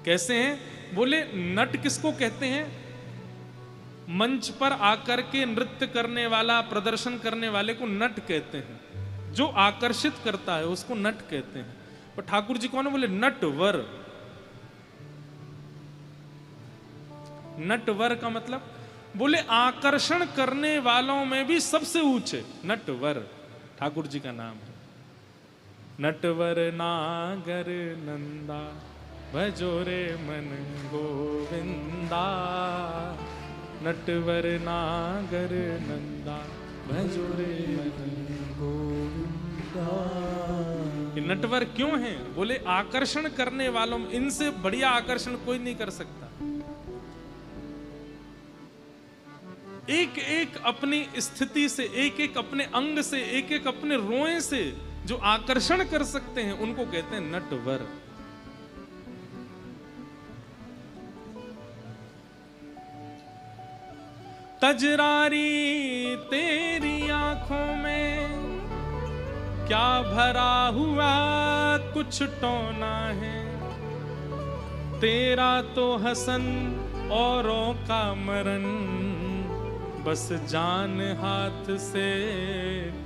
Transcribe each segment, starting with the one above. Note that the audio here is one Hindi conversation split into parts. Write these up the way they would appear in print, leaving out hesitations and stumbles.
कैसे हैं? बोले नट किसको कहते हैं? मंच पर आकर के नृत्य करने वाला, प्रदर्शन करने वाले को नट कहते हैं। जो आकर्षित करता है उसको नट कहते हैं। पर ठाकुर जी कौन है? बोले नटवर। नटवर का मतलब बोले आकर्षण करने वालों में भी सबसे ऊंचे नटवर ठाकुर जी का नाम है। नटवर नागर नंदा भजोरे मन गोविंदा। नटवर नागर नंदा भजोरे मन गोविंदा। ये नटवर क्यों हैं? बोले आकर्षण करने वालों में इनसे बढ़िया आकर्षण कोई नहीं कर सकता। एक एक अपनी स्थिति से, एक एक अपने अंग से, एक एक अपने रोए से जो आकर्षण कर सकते हैं उनको कहते हैं नटवर। तजरारी तेरी आंखों में क्या भरा हुआ कुछ टोना है। तेरा तो हसन औरों का मरण, बस जान हाथ से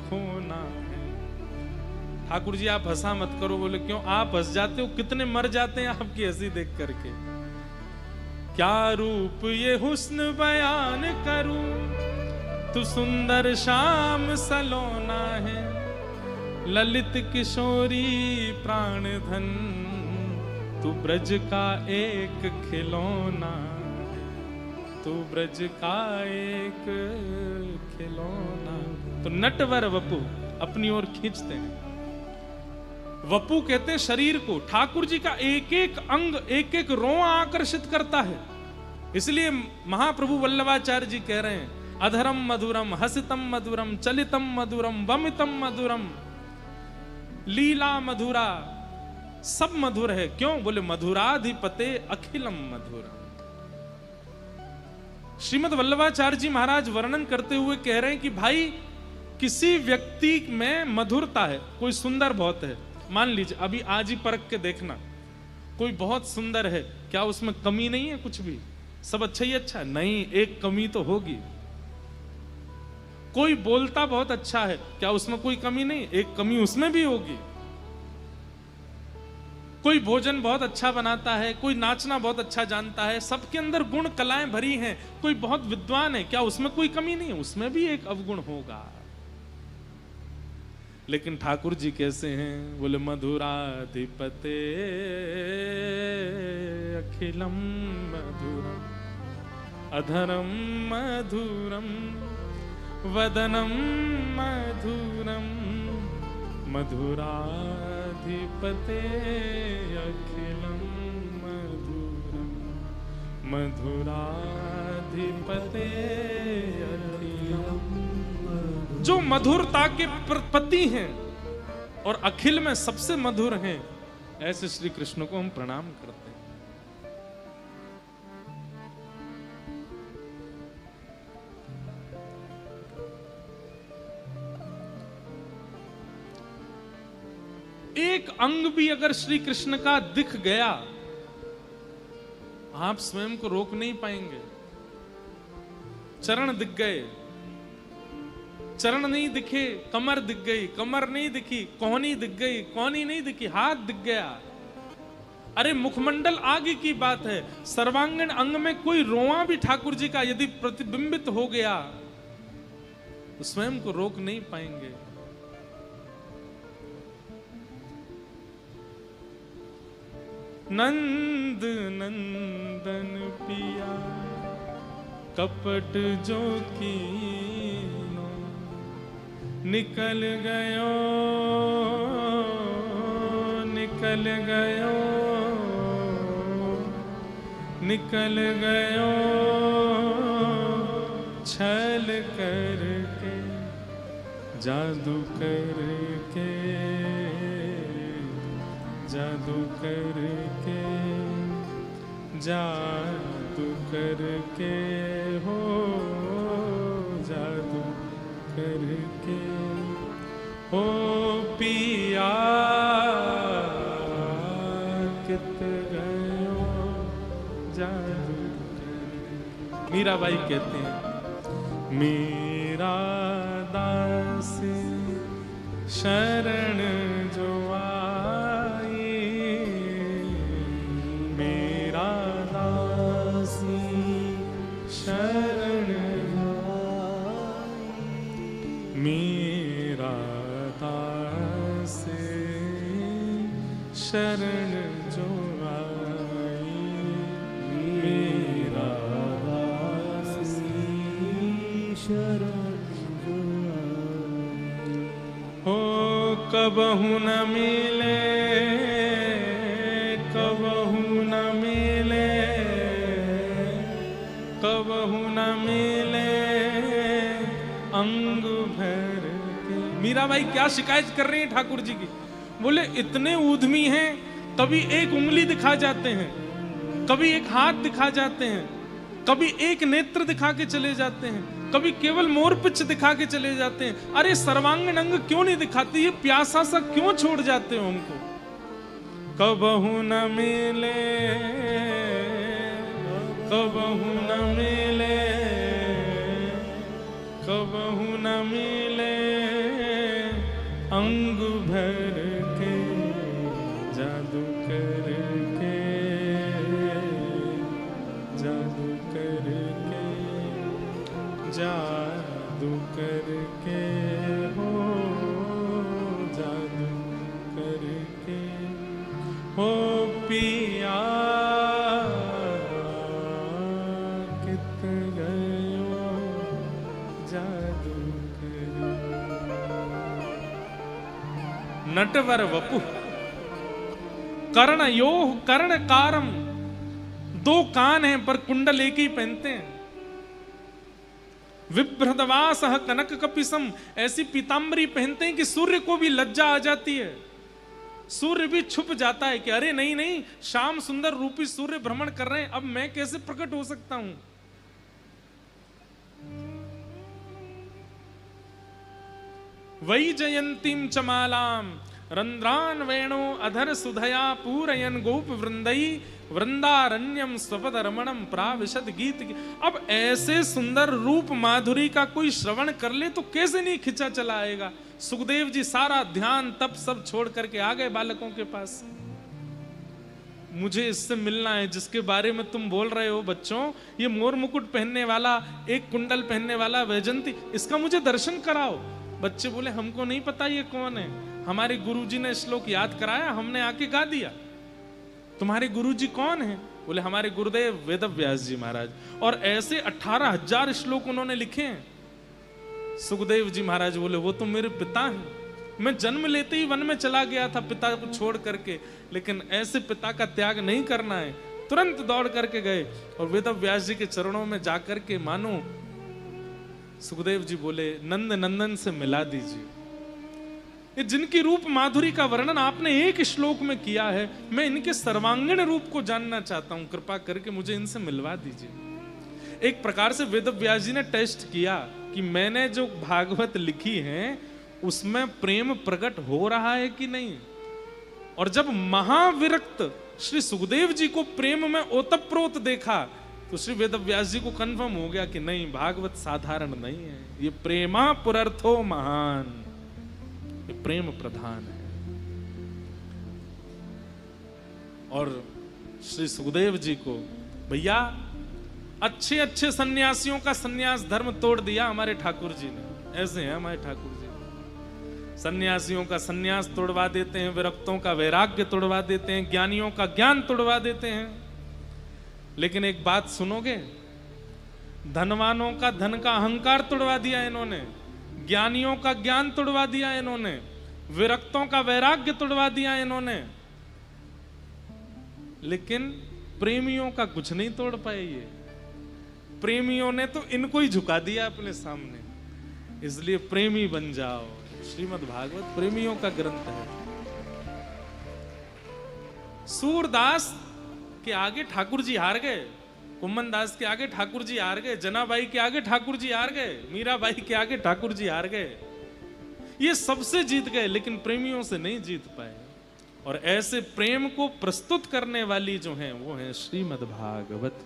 खोना है। ठाकुर जी आप हंसा मत करो। बोले क्यों? आप हंस जाते हो, कितने मर जाते हैं आपकी हंसी देख करके। क्या रूप ये हुस्न बयान करूं, तू सुंदर शाम सलोना है। ललित किशोरी प्राण धन, तू ब्रज का एक खिलौना, तू ब्रज का एक खिलौना। तो नटवर वपु अपनी ओर खींचते हैं। वपु कहते हैं शरीर को। ठाकुर जी का एक एक अंग, एक एक रोआ आकर्षित करता है। इसलिए महाप्रभु वल्लभाचार्य जी कह रहे हैं अधरम मधुरम, हसितम मधुरम, चलितम मधुरम, वमितम मधुरम, लीला मधुरा, सब मधुर है। क्यों? बोले मधुराधिपते अखिलम मधुरम। श्रीमद् वल्लभाचार्य जी महाराज वर्णन करते हुए कह रहे हैं कि भाई किसी व्यक्ति में मधुरता है। कोई सुंदर बहुत है, मान लीजिए अभी आज ही परख के देखना, कोई बहुत सुंदर है, क्या उसमें कमी नहीं है? कुछ भी, सब अच्छा ही अच्छा। नहीं, एक कमी तो होगी। कोई बोलता बहुत अच्छा है, क्या उसमें कोई कमी नहीं? एक कमी उसमें भी होगी। कोई भोजन बहुत अच्छा बनाता है, कोई नाचना बहुत अच्छा जानता है, सबके अंदर गुण कलाएं भरी हैं। कोई बहुत विद्वान है, क्या उसमें कोई कमी नहीं है? उसमें भी एक अवगुण होगा। लेकिन ठाकुर जी कैसे हैं? बोले मधुराधिपते अखिलम मधुरम, अधरम मधुरम, वदनम मधुरम, मधुराधिपते अखिलम मधुरम, मधुराधिपते अखिलम। जो मधुरता के प्रपति हैं और अखिल में सबसे मधुर हैं, ऐसे श्री कृष्ण को हम प्रणाम करते हैं। एक अंग भी अगर श्री कृष्ण का दिख गया, आप स्वयं को रोक नहीं पाएंगे। चरण दिख गए, चरण नहीं दिखे, कमर दिख गई, कमर नहीं दिखी, कोहनी दिख गई, कोहनी नहीं दिखी, हाथ दिख गया। अरे मुखमंडल आगे की बात है, सर्वांगीण अंग में कोई रोआ भी ठाकुर जी का यदि प्रतिबिंबित हो गया तो स्वयं को रोक नहीं पाएंगे। नंद नंदन पिया कपट जो कीनो, निकल गयो, निकल गयो, निकल गयो, छल करके, जादू करके, जादू करके, जादू करके, हो जादू करके, हो पिया कित गयो, जादू करे। मीराबाई कहते हैं मेरा दास शरण जो आए, मेरा दास शरण आए, मेरा दास शरण जो आए, मेरा दास शरण जो आए। हो कबहु न मिले, कबहु न मिले, कबहु न मिले अंग भर के। मीराबाई क्या शिकायत कर रही है ठाकुर जी की? बोले इतने ऊधमी हैं, कभी एक उंगली दिखा जाते हैं, कभी एक हाथ दिखा जाते हैं, कभी एक नेत्र दिखा के चले जाते हैं, कभी केवल मोरपिच दिखा के चले जाते हैं। अरे सर्वांगीण अंग क्यों नहीं दिखाते? ये प्यासा सा क्यों छोड़ जाते हो हमको? कबहु न मिले, कबहु न मिले, कबहु न मिले अंग भर के जादू करके, जादू करके, जादू करके, हो जादू करके, हो पिया कित गयो जादू करे। नटवर वपु कर्ण योह कर्ण कारम, दो कान हैं पर कुंडल एक ही पहनते हैं। विभ्रदवास कनक कपिसम, ऐसी पीतांबरी पहनते हैं कि सूर्य को भी लज्जा आ जाती है, सूर्य भी छुप जाता है कि अरे नहीं नहीं, श्याम सुंदर रूपी सूर्य भ्रमण कर रहे हैं, अब मैं कैसे प्रकट हो सकता हूं। वै जयंतीम चमालाम रंध्रान वेणो अधर सुधया पूरयन गोप वृंदई वृंदारण्यम स्वपद रमणम प्राविशद गीत। अब ऐसे सुंदर रूप माधुरी का कोई श्रवण कर ले तो कैसे नहीं खिंचा चला आएगा। सुखदेव जी सारा ध्यान तप सब छोड़ करके आ गए बालकों के पास। मुझे इससे मिलना है जिसके बारे में तुम बोल रहे हो बच्चों, ये मोर मुकुट पहनने वाला, एक कुंडल पहनने वाला वैजंती, इसका मुझे दर्शन कराओ। बच्चे बोले हमको नहीं पता ये कौन है, हमारे गुरुजी ने श्लोक याद कराया, हमने आके गा दिया। तुम्हारे गुरुजी कौन है? बोले हमारे गुरुदेव वेदव्यास जी महाराज, और ऐसे 18,000 श्लोक उन्होंने लिखे हैं। सुखदेव जी महाराज बोले वो तो मेरे पिता हैं, मैं जन्म लेते ही वन में चला गया था पिता को छोड़ करके, लेकिन ऐसे पिता का त्याग नहीं करना है। तुरंत दौड़ करके गए और वेदव्यास जी के चरणों में जाकर के मानो सुखदेव जी बोले नंद नंदन से मिला दीजिए। ये जिनकी रूप माधुरी का वर्णन आपने एक श्लोक में किया है, मैं इनके सर्वांगीण रूप को जानना चाहता हूं, कृपा करके मुझे इनसे मिलवा दीजिए। एक प्रकार से वेदव्यास जी ने टेस्ट किया कि मैंने जो भागवत लिखी है उसमें प्रेम प्रकट हो रहा है कि नहीं। और जब महाविरक्त श्री सुखदेव जी को प्रेम में ओतप्रोत देखा तो श्री वेदव्यास जी को कंफर्म हो गया कि नहीं, भागवत साधारण नहीं है, ये प्रेमा पुरर्थो महान, ये प्रेम प्रधान है। और श्री सुखदेव जी को भैया अच्छे अच्छे सन्यासियों का सन्यास धर्म तोड़ दिया हमारे ठाकुर जी ने। ऐसे हैं हमारे ठाकुर जी, सन्यासियों का सन्यास तोड़वा देते हैं, विरक्तों का वैराग्य तोड़वा देते हैं, ज्ञानियों का ज्ञान तोड़वा देते हैं। लेकिन एक बात सुनोगे, धनवानों का धन का अहंकार तोड़वा दिया इन्होंने, ज्ञानियों का ज्ञान तोड़वा दिया इन्होंने, विरक्तों का वैराग्य तोड़वा दिया इन्होंने, लेकिन प्रेमियों का कुछ नहीं तोड़ पाए ये। प्रेमियों ने तो इनको ही झुका दिया अपने सामने। इसलिए प्रेमी बन जाओ। श्रीमद् भागवत प्रेमियों का ग्रंथ है। सूरदास के आगे ठाकुर जी हार गए, कुम्मन दास के आगे ठाकुर जी हार गए, जनाबाई के आगे ठाकुर जी हार गए, मीराबाई के आगे ठाकुर जी हार गए। ये सबसे जीत गए लेकिन प्रेमियों से नहीं जीत पाए। और ऐसे प्रेम को प्रस्तुत करने वाली जो है वो है श्रीमद् भागवत।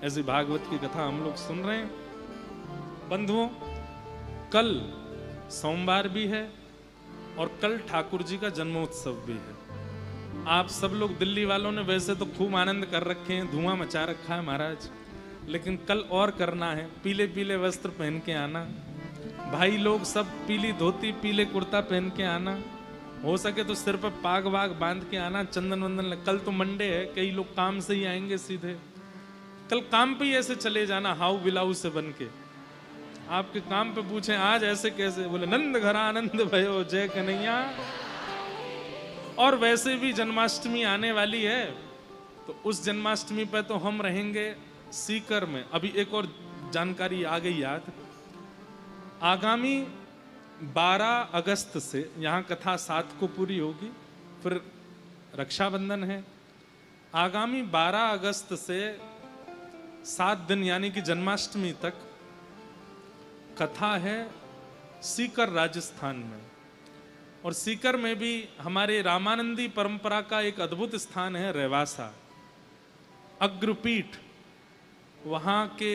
ऐसी भागवत की कथा हम लोग सुन रहे हैं। बंधुओं, कल सोमवार भी है और कल ठाकुर जी का जन्मोत्सव भी है। आप सब लोग दिल्ली वालों ने वैसे तो खूब आनंद कर रखे हैं, धुआं मचा रखा है महाराज, लेकिन कल और करना है। पीले पीले वस्त्र पहन के आना, भाई लोग सब पीली धोती पीले कुर्ता पहन के आना, हो सके तो सिर पर पाग वाग बांध के आना, चंदन वंदन। कल तो मंडे है, कई लोग काम से ही आएंगे सीधे। कल काम पे ही ऐसे चले जाना हाउ बिलाऊ से बन के। आपके काम पे पूछे आज ऐसे कैसे, बोले नंद घर आनंद भयो जय कन्हैया। और वैसे भी जन्माष्टमी आने वाली है, तो उस जन्माष्टमी पे तो हम रहेंगे सीकर में। अभी एक और जानकारी आ गई याद, आगामी 12 अगस्त से यहाँ कथा 7 को पूरी होगी, फिर रक्षाबंधन है। आगामी 12 अगस्त से 7 दिन यानी कि जन्माष्टमी तक कथा है सीकर राजस्थान में। और सीकर में भी हमारे रामानंदी परंपरा का एक अद्भुत स्थान है रेवासा, अग्रपीठ। वहाँ के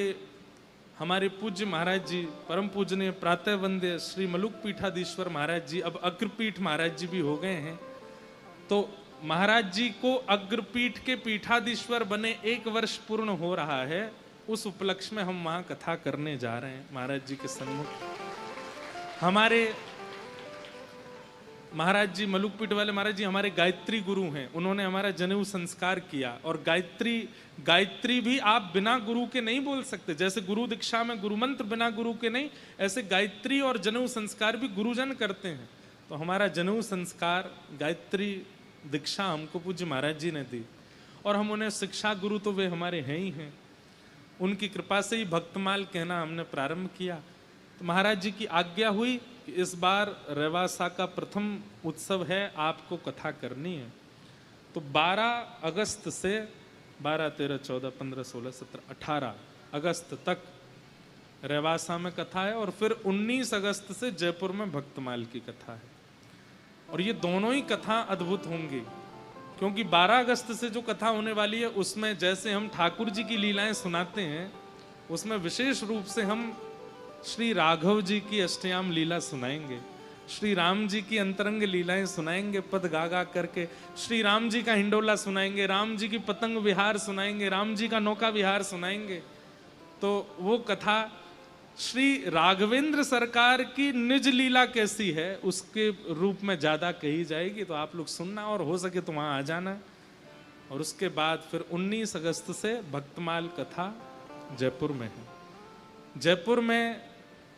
हमारे पूज्य महाराज जी, परम पूजनीय प्रातः वंद्य श्री मलुक पीठाधीश्वर महाराज जी, अब अग्रपीठ महाराज जी भी हो गए हैं। तो महाराज जी को अग्रपीठ के पीठाधीश्वर बने 1 वर्ष पूर्ण हो रहा है। उस उपलक्ष्य में हम वहाँ कथा करने जा रहे हैं महाराज जी के सम्मुख। हमारे महाराज जी, मलुक पीठ वाले महाराज जी हमारे गायत्री गुरु हैं। उन्होंने हमारा जनेऊ संस्कार किया। और गायत्री भी आप बिना गुरु के नहीं बोल सकते। जैसे गुरु दीक्षा में गुरु मंत्र बिना गुरु के नहीं, ऐसे गायत्री और जनेऊ संस्कार भी गुरुजन करते हैं। तो हमारा जनेऊ संस्कार, गायत्री दीक्षा हमको पूज्य महाराज जी ने दी, और हम उन्हें शिक्षा गुरु तो वे हमारे हैं ही हैं। उनकी कृपा से ही भक्तमाल कहना हमने प्रारंभ किया। तो महाराज जी की आज्ञा हुई कि इस बार रेवासा का प्रथम उत्सव है, आपको कथा करनी है। तो 12 अगस्त से 12, 13, 14, 15, 16, 17, 18 अगस्त तक रेवासा में कथा है, और फिर 19 अगस्त से जयपुर में भक्तमाल की कथा है। और ये दोनों ही कथा अद्भुत होंगी, क्योंकि 12 अगस्त से जो कथा होने वाली है उसमें जैसे हम ठाकुर जी की लीलाएं सुनाते हैं, उसमें विशेष रूप से हम श्री राघव जी की अष्टयाम लीला सुनाएंगे, श्री राम जी की अंतरंग लीलाएं सुनाएंगे पद गा गा करके, श्री राम जी का हिंडोला सुनाएंगे, राम जी की पतंग विहार सुनाएंगे, राम जी का नौका विहार सुनाएंगे। तो वो कथा श्री राघवेंद्र सरकार की निज लीला कैसी है उसके रूप में ज्यादा कही जाएगी। तो आप लोग सुनना, और हो सके तो वहां आ जाना। और उसके बाद फिर 19 अगस्त से भक्तमाल कथा जयपुर में है। जयपुर में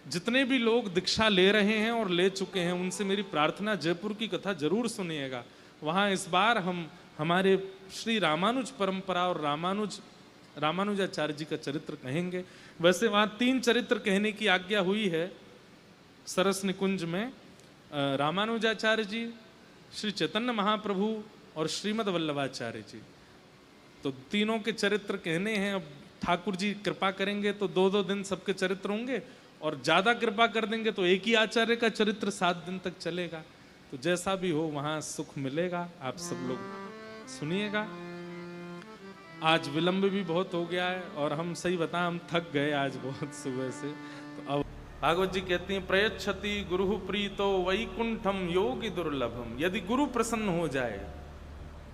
जितने भी लोग दीक्षा ले रहे हैं और ले चुके हैं, उनसे मेरी प्रार्थना, जयपुर की कथा जरूर सुनिएगा। वहाँ इस बार हम हमारे श्री रामानुज परंपरा और रामानुजाचार्य जी का चरित्र कहेंगे। वैसे वहाँ 3 चरित्र कहने की आज्ञा हुई है सरस निकुंज में, रामानुजाचार्य जी, श्री चैतन्य महाप्रभु और श्रीमद वल्लभाचार्य जी। तो तीनों के चरित्र कहने हैं। अब ठाकुर जी कृपा करेंगे तो 2-2 दिन सबके चरित्र होंगे, और ज्यादा कृपा कर देंगे तो एक ही आचार्य का चरित्र 7 दिन तक चलेगा। तो जैसा भी हो वहां सुख मिलेगा। आप सब लोग सुनिएगा। आज विलंब भी बहुत हो गया है, और हम सही बताएं हम थक गए आज बहुत सुबह से। तो अब भागवत जी कहती हैं, प्रयच्छति गुरु प्रीतो वैकुंठम योगी दुर्लभम। यदि गुरु प्रसन्न हो जाए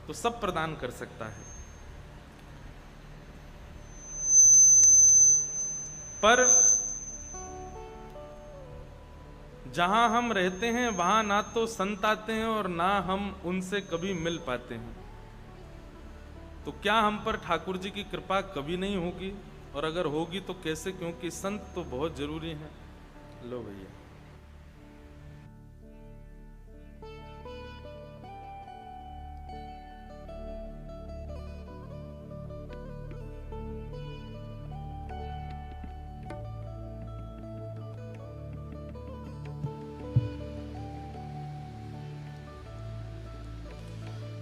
तो सब प्रदान कर सकता है। पर जहां हम रहते हैं वहां ना तो संत आते हैं और ना हम उनसे कभी मिल पाते हैं। तो क्या हम पर ठाकुर जी की कृपा कभी नहीं होगी? और अगर होगी तो कैसे? क्योंकि संत तो बहुत जरूरी हैं। लो भैया,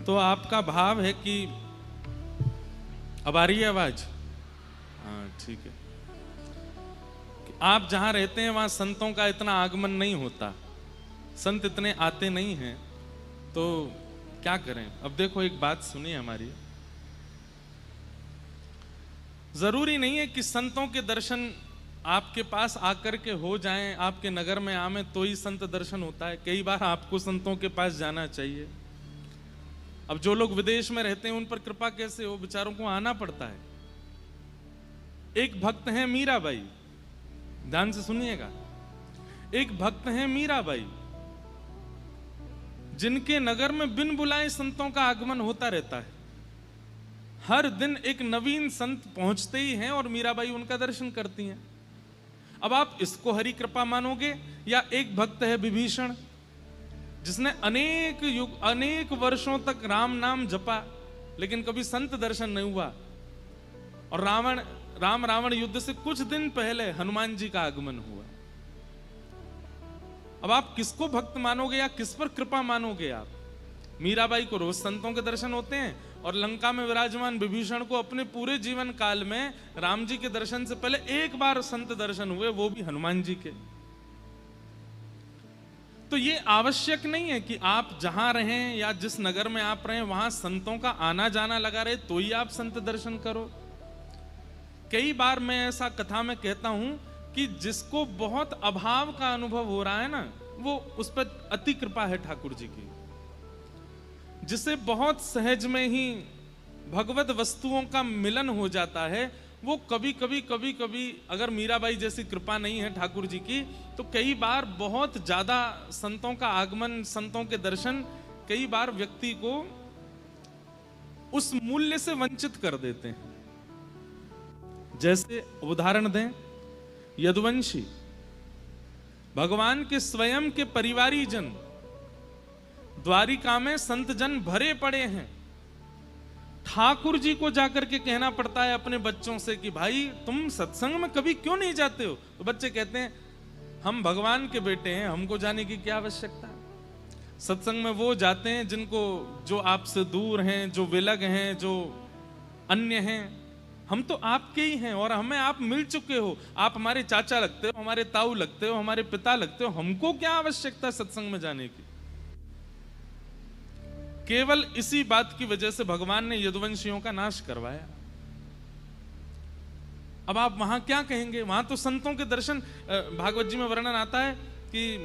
तो आपका भाव है कि अब आ रही है आवाज? हाँ ठीक है। कि आप जहां रहते हैं वहां संतों का इतना आगमन नहीं होता, संत इतने आते नहीं हैं। तो क्या करें। अब देखो एक बात सुनिए हमारी, जरूरी नहीं है कि संतों के दर्शन आपके पास आकर के हो जाएं, आपके नगर में आवे तो ही संत दर्शन होता है। कई बार आपको संतों के पास जाना चाहिए। अब जो लोग विदेश में रहते हैं उन पर कृपा कैसे हो, बेचारों को आना पड़ता है। एक भक्त हैं मीराबाई, ध्यान से सुनिएगा। एक भक्त हैं मीराबाई, जिनके नगर में बिन बुलाए संतों का आगमन होता रहता है। हर दिन एक नवीन संत पहुंचते ही हैं और मीराबाई उनका दर्शन करती हैं। अब आप इसको हरि कृपा मानोगे, या एक भक्त है विभीषण, जिसने अनेक युग अनेक वर्षों तक राम नाम जपा लेकिन कभी संत दर्शन नहीं हुआ, और राम रावण युद्ध से कुछ दिन पहले हनुमान जी का आगमन हुआ। अब आप किसको भक्त मानोगे या किस पर कृपा मानोगे आप? मीराबाई को रोज संतों के दर्शन होते हैं, और लंका में विराजमान विभीषण को अपने पूरे जीवन काल में राम जी के दर्शन से पहले एक बार संत दर्शन हुए, वो भी हनुमान जी के। तो ये आवश्यक नहीं है कि आप जहां रहें या जिस नगर में आप रहें वहां संतों का आना जाना लगा रहे तो ही आप संत दर्शन करो। कई बार मैं ऐसा कथा में कहता हूं कि जिसको बहुत अभाव का अनुभव हो रहा है ना, वो उस पर अति कृपा है ठाकुर जी की। जिसे बहुत सहज में ही भगवत वस्तुओं का मिलन हो जाता है, वो कभी कभी अगर मीराबाई जैसी कृपा नहीं है ठाकुर जी की, तो कई बार बहुत ज्यादा संतों का आगमन, संतों के दर्शन कई बार व्यक्ति को उस मूल्य से वंचित कर देते हैं। जैसे उदाहरण दें, यदुवंशी भगवान के स्वयं के परिवारी जन द्वारिका में संत जन भरे पड़े हैं। ठाकुर जी को जाकर के कहना पड़ता है अपने बच्चों से कि भाई तुम सत्संग में कभी क्यों नहीं जाते हो? तो बच्चे कहते हैं हम भगवान के बेटे हैं, हमको जाने की क्या आवश्यकता। सत्संग में वो जाते हैं जिनको, जो आपसे दूर हैं, जो विलग हैं, जो अन्य हैं। हम तो आपके ही हैं और हमें आप मिल चुके हो। आप हमारे चाचा लगते हो, हमारे ताऊ लगते हो, हमारे पिता लगते हो, हमको क्या आवश्यकता सत्संग में जाने की। केवल इसी बात की वजह से भगवान ने यदुवंशियों का नाश करवाया। अब आप वहां क्या कहेंगे? वहां तो संतों के दर्शन, भागवत जी में वर्णन आता है कि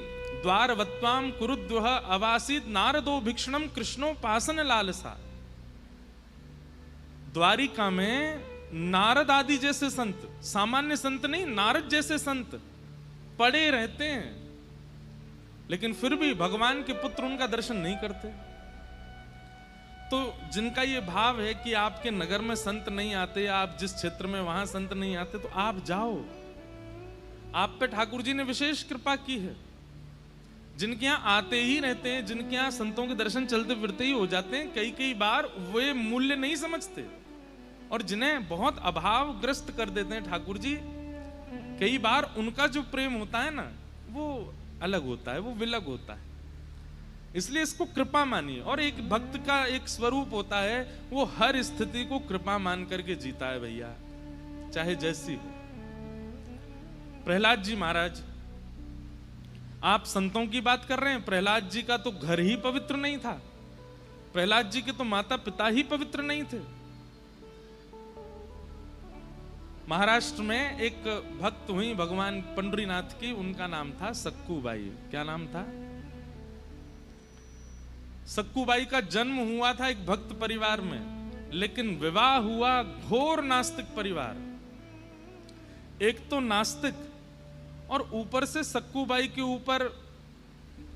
द्वारवत्वाम कुरुद्वह अवासीत नारदो भिक्षणम कृष्णोपासन लालसा। द्वारिका में नारद आदि जैसे संत, सामान्य संत नहीं, नारद जैसे संत पड़े रहते हैं, लेकिन फिर भी भगवान के पुत्र उनका दर्शन नहीं करते। तो जिनका ये भाव है कि आपके नगर में संत नहीं आते, आप जिस क्षेत्र में वहां संत नहीं आते, तो आप जाओ। आप पे ठाकुर जी ने विशेष कृपा की है। जिनके यहाँ आते ही रहते हैं, जिनके यहाँ संतों के दर्शन चलते फिरते ही हो जाते हैं, कई बार वे मूल्य नहीं समझते, और जिन्हें बहुत अभावग्रस्त कर देते हैं ठाकुर जी, कई बार उनका जो प्रेम होता है ना, वो अलग होता है, वो विलग होता है। इसलिए इसको कृपा मानिए। और एक भक्त का एक स्वरूप होता है, वो हर स्थिति को कृपा मान करके जीता है भैया, चाहे जैसी हो। प्रहलाद जी महाराज, आप संतों की बात कर रहे हैं, प्रहलाद जी का तो घर ही पवित्र नहीं था, प्रहलाद जी के तो माता पिता ही पवित्र नहीं थे। महाराष्ट्र में एक भक्त हुई भगवान पंडरीनाथ की, उनका नाम था सक्कूबाई। क्या नाम था? सक्कूबाई का जन्म हुआ था एक भक्त परिवार में, लेकिन विवाह हुआ घोर नास्तिक परिवार। एक तो नास्तिक, और ऊपर से सक्कूबाई के ऊपर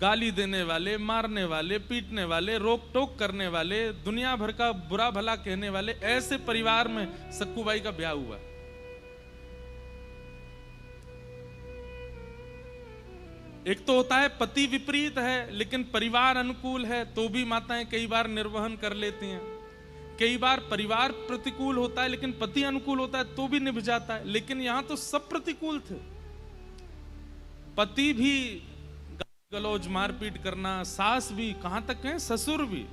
गाली देने वाले, मारने वाले, पीटने वाले, रोक टोक करने वाले, दुनिया भर का बुरा भला कहने वाले, ऐसे परिवार में सक्कूबाई का ब्याह हुआ। एक तो होता है पति विपरीत है लेकिन परिवार अनुकूल है, तो भी माताएं कई बार निर्वहन कर लेती हैं। कई बार परिवार प्रतिकूल होता है लेकिन पति अनुकूल होता है, तो भी निभ जाता है। लेकिन यहां तो सब प्रतिकूल थे। पति भी गलौज मारपीट करना, सास भी, कहां तक है ससुर भी,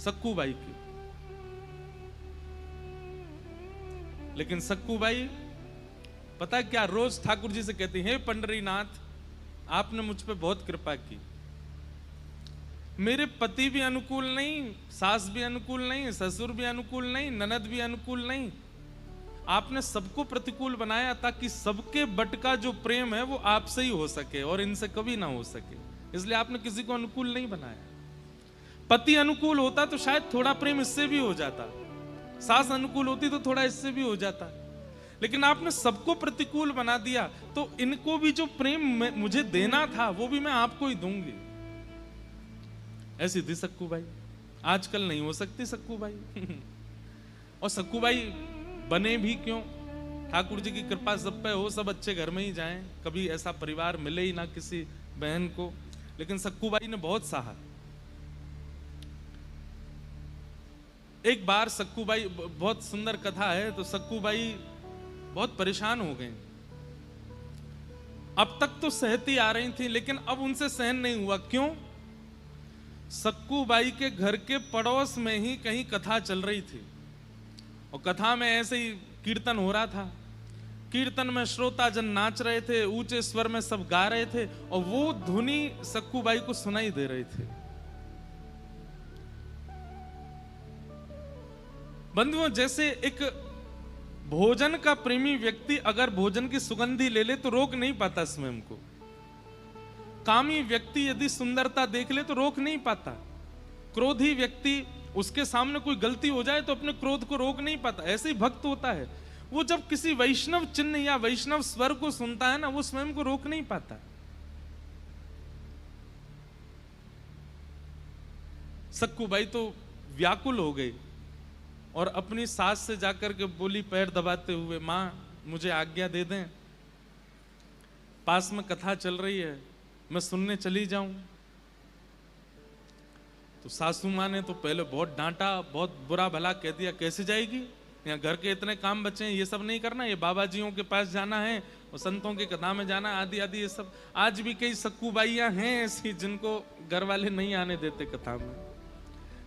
सक्कूबाई की। लेकिन सक्कूबाई पता क्या रोज ठाकुर जी से कहती है, हे पंडरीनाथ, आपने मुझ पे बहुत कृपा की, मेरे पति भी अनुकूल नहीं, सास भी अनुकूल नहीं, ससुर भी अनुकूल नहीं, ननद भी अनुकूल नहीं। आपने सबको प्रतिकूल बनाया ताकि सबके बट का जो प्रेम है वो आपसे ही हो सके और इनसे कभी ना हो सके, इसलिए आपने किसी को अनुकूल नहीं बनाया। पति अनुकूल होता तो शायद थोड़ा प्रेम इससे भी हो जाता, सास अनुकूल होती तो थोड़ा इससे भी हो जाता, लेकिन आपने सबको प्रतिकूल बना दिया, तो इनको भी जो प्रेम मुझे देना था वो भी मैं आपको ही दूंगी। ऐसी थी सक्कू बाई, आजकल नहीं हो सकती सक्कू बाई। और सक्कू बाई बने भी क्यों, ठाकुर जी की कृपा सब पे हो, सब अच्छे घर में ही जाएं, कभी ऐसा परिवार मिले ही ना किसी बहन को, लेकिन सक्कू बाई ने बहुत सहा। एक बार सक्कू बाई, बहुत सुंदर कथा है, तो सक्कू बाई बहुत परेशान हो गए। अब तक तो सहती आ रही थी, लेकिन अब उनसे सहन नहीं हुआ। क्यों? सक्कू बाई के घर के पड़ोस में ही कहीं कथा चल रही थी, और कथा में ऐसे ही कीर्तन हो रहा था। कीर्तन में श्रोता जन नाच रहे थे, ऊंचे स्वर में सब गा रहे थे, और वो धुनी सक्कू बाई को सुनाई दे रही थी। बंधुओं, जैसे एक भोजन का प्रेमी व्यक्ति अगर भोजन की सुगंधी ले ले तो रोक नहीं पाता स्वयं को, कामी व्यक्ति यदि सुंदरता देख ले तो रोक नहीं पाता, क्रोधी व्यक्ति उसके सामने कोई गलती हो जाए तो अपने क्रोध को रोक नहीं पाता। ऐसे ही भक्त होता है, वो जब किसी वैष्णव चिन्ह या वैष्णव स्वर को सुनता है ना, वो स्वयं को रोक नहीं पाता। सक्कू बाई तो व्याकुल हो गई और अपनी सास से जाकर के बोली पैर दबाते हुए, मां मुझे आज्ञा दे दें, पास में कथा चल रही है, मैं सुनने चली जाऊं। तो सासू मां ने तो पहले बहुत डांटा, बहुत बुरा भला कह दिया, कैसे जाएगी, यहाँ घर के इतने काम बचे हैं, ये सब नहीं करना, ये बाबा जियों के पास जाना है और संतों की कथा में जाना, आदि आदि ये सब। आज भी कई सक्कू बाइयां हैं ऐसी जिनको घर वाले नहीं आने देते कथा में,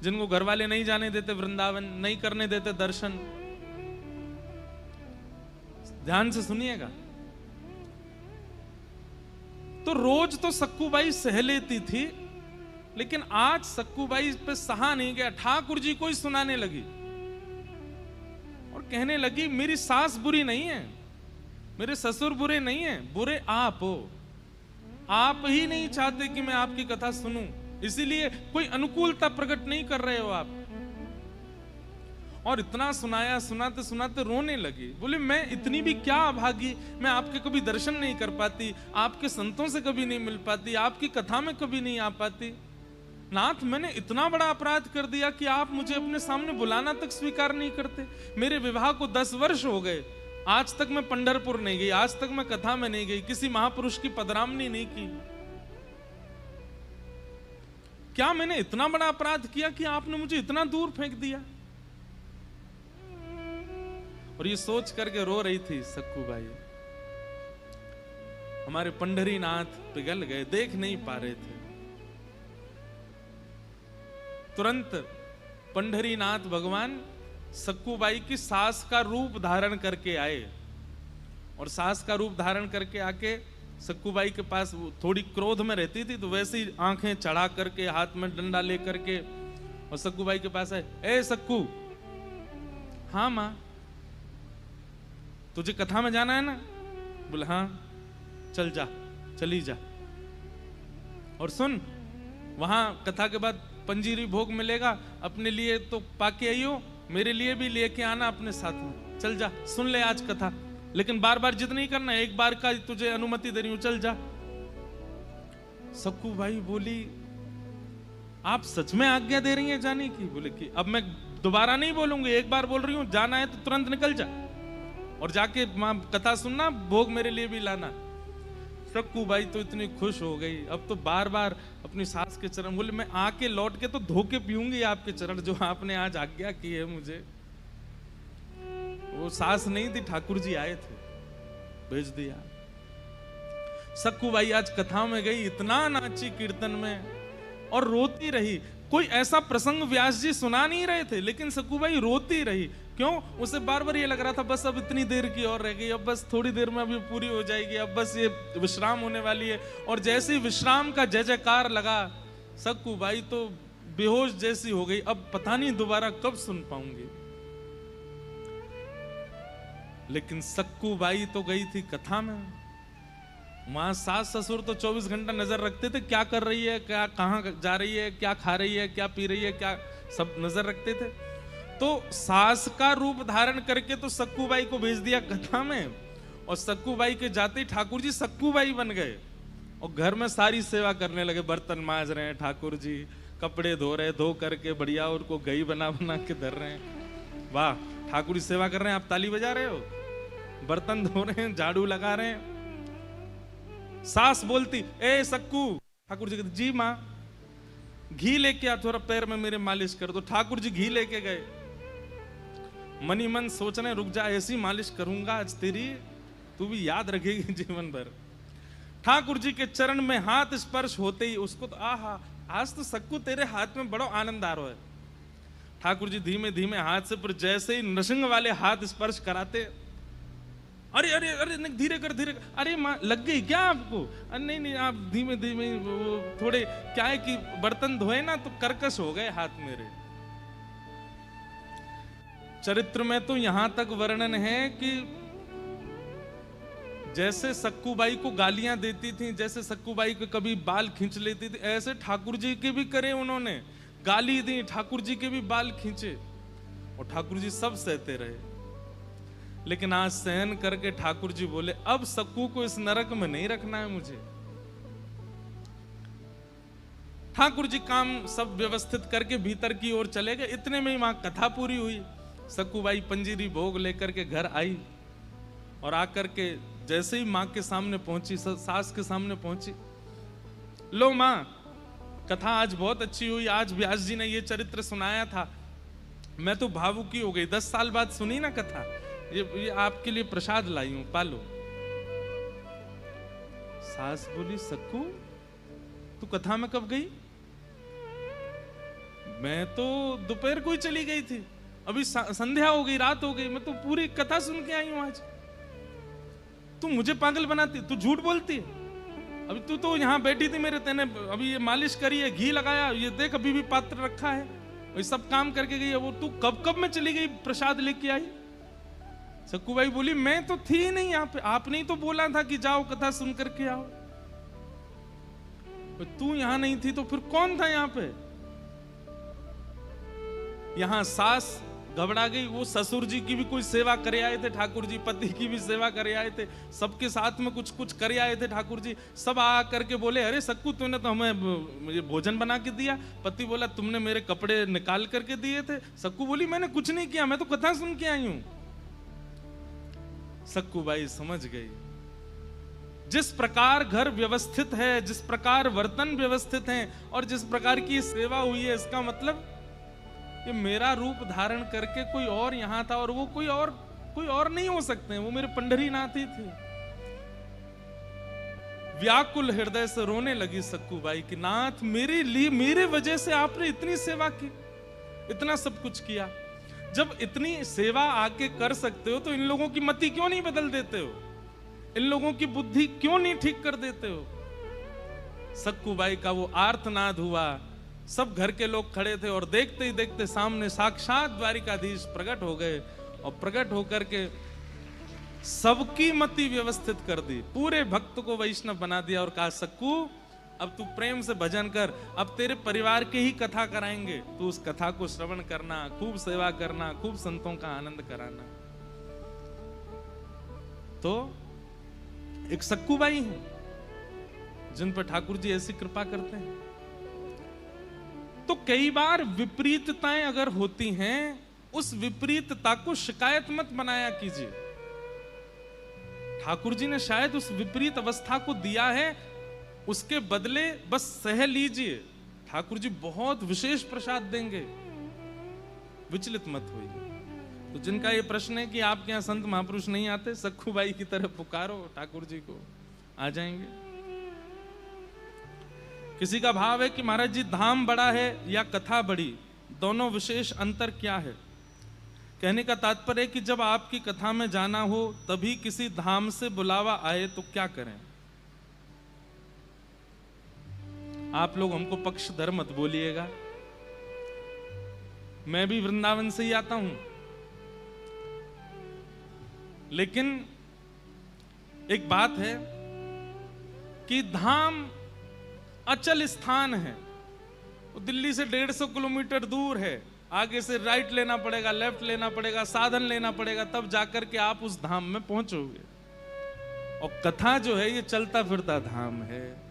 जिनको घर वाले नहीं जाने देते वृंदावन, नहीं करने देते दर्शन। ध्यान से सुनिएगा। तो रोज तो सक्कू बाई सह लेती थी, लेकिन आज सक्कू बाई पे सहा नहीं गया, ठाकुर जी को ही सुनाने लगी और कहने लगी, मेरी सास बुरी नहीं है, मेरे ससुर बुरे नहीं है, बुरे आप हो, आप ही नहीं चाहते कि मैं आपकी कथा सुनूं, इसीलिए कोई अनुकूलता प्रकट नहीं कर रहे हो आप। और इतना सुनाया, सुनाते सुनाते रोने लगी, बोले मैं इतनी भी क्या अभागी, मैं आपके कभी दर्शन नहीं कर पाती, आपके संतों से कभी नहीं मिल पाती, आपकी कथा में कभी नहीं आ पाती। नाथ, मैंने इतना बड़ा अपराध कर दिया कि आप मुझे अपने सामने बुलाना तक स्वीकार नहीं करते। मेरे विवाह को 10 वर्ष हो गए, आज तक मैं पंढरपुर नहीं गई, आज तक मैं कथा में नहीं गई, किसी महापुरुष की पधरामनी नहीं की। क्या मैंने इतना बड़ा अपराध किया कि आपने मुझे इतना दूर फेंक दिया? और ये सोच करके रो रही थी सक्कू बाई। हमारे पंढरीनाथ पिघल गए, देख नहीं पा रहे थे। तुरंत पंढरीनाथ भगवान सक्कू बाई की सास का रूप धारण करके आए, और सास का रूप धारण करके आके सक्कू बाई के पास, थोड़ी क्रोध में रहती थी, तो वैसे ही आंखें चढ़ा करके, हाथ में डंडा लेकर के, और सक्कू बाई के पास आए, ए सक्कू, हाँ मां, तुझे कथा में जाना है ना? बोले हाँ, चल जा, चली जा, और सुन, वहां कथा के बाद पंजीरी भोग मिलेगा, अपने लिए तो पाके आई हो, मेरे लिए भी लेके आना अपने साथ में, चल जा, सुन ले आज कथा, लेकिन बार बार जिद नहीं करना, एक बार का तुझे अनुमति दे रही हूं, चल जा। सक्कू बाई बोली, आप सच में आज्ञा दे रही हैं जाने की? बोले कि अब मैं दोबारा नहीं बोलूंगी, एक बार बोल रही हूं, जाना है तो तुरंत निकल जा और जाके मां कथा सुनना, भोग मेरे लिए भी लाना। सक्कू बाई तो इतनी खुश हो गई, अब तो बार बार अपनी सास के चरण, बोले मैं आके लौट के तो धोके पीऊंगी आपके चरण, जो आपने आज आज्ञा की है मुझे। वो सास नहीं थी, ठाकुर जी आए थे, भेज दिया। सक्कू बाई आज कथा में गई, इतना नाची कीर्तन में और रोती रही। कोई ऐसा प्रसंग व्यास जी सुना नहीं रहे थे, लेकिन सक्कू बाई रोती रही। क्यों? उसे बार बार ये लग रहा था बस अब इतनी देर की और रह गई, अब बस थोड़ी देर में अभी पूरी हो जाएगी, अब बस ये विश्राम होने वाली है। और जैसे ही विश्राम का जय जयकार लगा, सक्कू बाई तो बेहोश जैसी हो गई, अब पता नहीं दोबारा कब सुन पाऊंगी। लेकिन सक्कू बाई तो गई थी कथा में। वहां सास ससुर तो 24 घंटा नजर रखते थे, क्या कर रही है, क्या कहाँ जा रही है, क्या खा रही है, क्या पी रही है, क्या सब नजर रखते थे। तो सास का रूप धारण करके तो सक्कू बाई को भेज दिया कथा में, और सक्कू बाई के जाते ही ठाकुर जी सक्कू बाई बन गए और घर में सारी सेवा करने लगे। बर्तन मांज रहे हैं ठाकुर जी, कपड़े धो रहे, धो करके बढ़िया उनको गई बना बना के धर रहे हैं। वाह, ठाकुर जी सेवा कर रहे हैं, आप ताली बजा रहे हो, बर्तन धो रहे हैं, झाड़ू लगा रहे हैं। सास बोलती, ए सक्कू, ठाकुर जी कहते, जी माँ, घी लेके आ, थोड़ा पैर में मेरे मालिश कर दो। ठाकुर जी घी लेके गए, मनी मन सोचने, रुक जा, ऐसी मालिश करूंगा आज तेरी, तू भी याद रखेगी जीवन भर। ठाकुर जी के चरण में हाथ स्पर्श होते ही उसको तो आहा, आज तो सक्कू तेरे हाथ में बड़ो आनंद आ रहा है। ठाकुर जी धीमे धीमे हाथ से, पर जैसे ही नृसिंह वाले हाथ स्पर्श कराते, अरे अरे अरे धीरे कर, धीरे कर, अरे माँ लग गई क्या आपको? अरे नहीं नहीं, आप धीमे धीमे, थोड़े क्या है कि बर्तन धोए ना तो कर्कश हो गए हाथ मेरे। चरित्र में तो यहां तक वर्णन है कि जैसे सक्कूबाई को गालियां देती थी, जैसे सक्कूबाई को कभी बाल खींच लेती थी, ऐसे ठाकुर जी के भी करे उन्होंने, गाली दी, ठाकुर जी के भी बाल खींचे, और ठाकुर जी सब सहते रहे। लेकिन आज सहन करके ठाकुर जी बोले, अब सक्कू को इस नरक में नहीं रखना है मुझे। ठाकुर जी काम सब व्यवस्थित करके भीतर की ओर चले गए। इतने में ही वहां कथा पूरी हुई। सक्कूबाई पंजीरी भोग लेकर के घर आई, और आकर के जैसे ही मां के सामने पहुंची, सास के सामने पहुंची, लो मां, कथा आज बहुत अच्छी हुई, आज व्यास जी ने ये चरित्र सुनाया था, मैं तो भावुकी हो गई, 10 साल बाद सुनी ना कथा, ये आपके लिए प्रसाद लाई हूं, पालो। सास बोली, सक्कू तू कथा में कब गई? मैं तो दोपहर को ही चली गई थी, अभी संध्या हो गई, रात हो गई, मैं तो पूरी कथा सुन के आई हूं आज। तू मुझे पागल बनाती, तू झूठ बोलती है। अभी तू तो यहाँ बैठी थी मेरे, तेने अभी ये मालिश करी है, घी लगाया, ये देख अभी भी पात्र रखा है, ये सब काम करके गई है वो, तू कब कब में चली गई प्रसाद लेके आई? सक्कूबाई बोली, मैं तो थी ही नहीं यहाँ पे, आपने ही तो बोला था कि जाओ कथा सुन करके आओ। तू यहाँ नहीं थी तो फिर कौन था यहाँ पे? यहाँ सास घबरा गई, वो ससुर जी की भी कोई सेवा करे आए थे ठाकुर जी, पति की भी सेवा करे आए थे, सबके साथ में कुछ कुछ करे आए थे ठाकुर जी। सब आ करके बोले, अरे सक्कू तूने तो हमें भोजन बना के दिया। पति बोला, तुमने मेरे कपड़े निकाल करके दिए थे। सक्कू बोली, मैंने कुछ नहीं किया, मैं तो कथा सुन के आई हूं। सक्कूबाई समझ गई, जिस प्रकार घर व्यवस्थित है, जिस प्रकार वर्तन व्यवस्थित है, और जिस प्रकार की सेवा हुई है, इसका मतलब कि मेरा रूप धारण करके कोई और यहां था, और वो कोई और नहीं हो सकते हैं, वो मेरे पंढरीनाथ ही थे। व्याकुल हृदय से रोने लगी सक्कूबाई कि नाथ, मेरे लिए, मेरे वजह से आपने इतनी सेवा की, इतना सब कुछ किया। जब इतनी सेवा आके कर सकते हो तो इन लोगों की मति क्यों नहीं बदल देते हो? इन लोगों की बुद्धि क्यों नहीं ठीक कर देते हो? सक्कूबाई का वो आर्तनाद हुआ, सब घर के लोग खड़े थे, और देखते ही देखते सामने साक्षात द्वारिकाधीश प्रकट हो गए, और प्रकट होकर के सबकी मति व्यवस्थित कर दी, पूरे भक्त को वैष्णव बना दिया, और कहा, सक्कू अब तू प्रेम से भजन कर, अब तेरे परिवार के ही कथा कराएंगे, तू उस कथा को श्रवण करना, खूब सेवा करना, खूब संतों का आनंद कराना। तो एक सक्कूबाई है जिन पर ठाकुर जी ऐसी कृपा करते हैं। तो कई बार विपरीतताएं अगर होती हैं, उस विपरीतता को शिकायत मत बनाया कीजिए। ठाकुर जी ने शायद उस विपरीत अवस्था को दिया है, उसके बदले बस सह लीजिए, ठाकुर जी बहुत विशेष प्रसाद देंगे, विचलित मत होइए। तो जिनका ये प्रश्न है कि आपके यहाँ संत महापुरुष नहीं आते, सक्कूबाई की तरह पुकारो ठाकुर जी को, आ जाएंगे। किसी का भाव है कि महाराज जी धाम बड़ा है या कथा बड़ी, दोनों विशेष अंतर क्या है? कहने का तात्पर्य है कि जब आपकी कथा में जाना हो, तभी किसी धाम से बुलावा आए तो क्या करें? आप लोग हमको पक्षधर मत बोलिएगा, मैं भी वृंदावन से ही आता हूं, लेकिन एक बात है कि धाम अचल स्थान है। वो दिल्ली से 150 किलोमीटर दूर है, आगे से राइट लेना पड़ेगा, लेफ्ट लेना पड़ेगा, साधन लेना पड़ेगा, तब जाकर के आप उस धाम में पहुंचोगे। और कथा जो है ये चलता फिरता धाम है,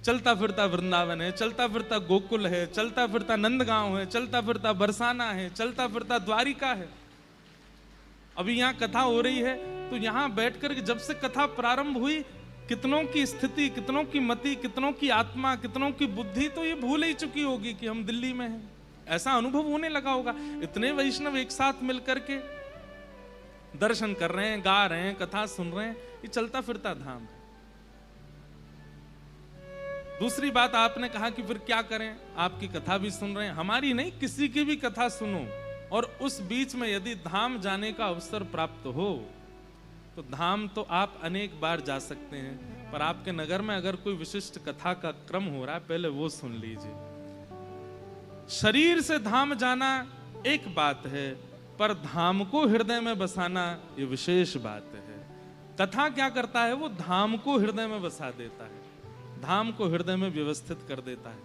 चलता फिरता वृंदावन है, चलता फिरता गोकुल है, चलता फिरता नंदगांव है, चलता फिरता बरसाना है, चलता फिरता द्वारिका है। अभी यहाँ कथा हो रही है, तो यहाँ बैठकर जब से कथा प्रारंभ हुई, कितनों की स्थिति, कितनों की मति, कितनों की आत्मा, कितनों की बुद्धि तो ये भूल ही चुकी होगी कि हम दिल्ली में हैं। ऐसा अनुभव होने लगा होगा। इतने वैष्णव एक साथ मिलकर के दर्शन कर रहे हैं, गा रहे हैं, कथा सुन रहे हैं, ये चलता फिरता धाम है। दूसरी बात आपने कहा कि फिर क्या करें, आपकी कथा भी सुन रहे हैं, हमारी नहीं, किसी की भी कथा सुनो, और उस बीच में यदि धाम जाने का अवसर प्राप्त हो तो धाम तो आप अनेक बार जा सकते हैं, पर आपके नगर में अगर कोई विशिष्ट कथा का क्रम हो रहा है, पहले वो सुन लीजिए। शरीर से धाम जाना एक बात है, पर धाम को हृदय में बसाना ये विशेष बात है। कथा क्या करता है, वो धाम को हृदय में बसा देता है, धाम को हृदय में व्यवस्थित कर देता है।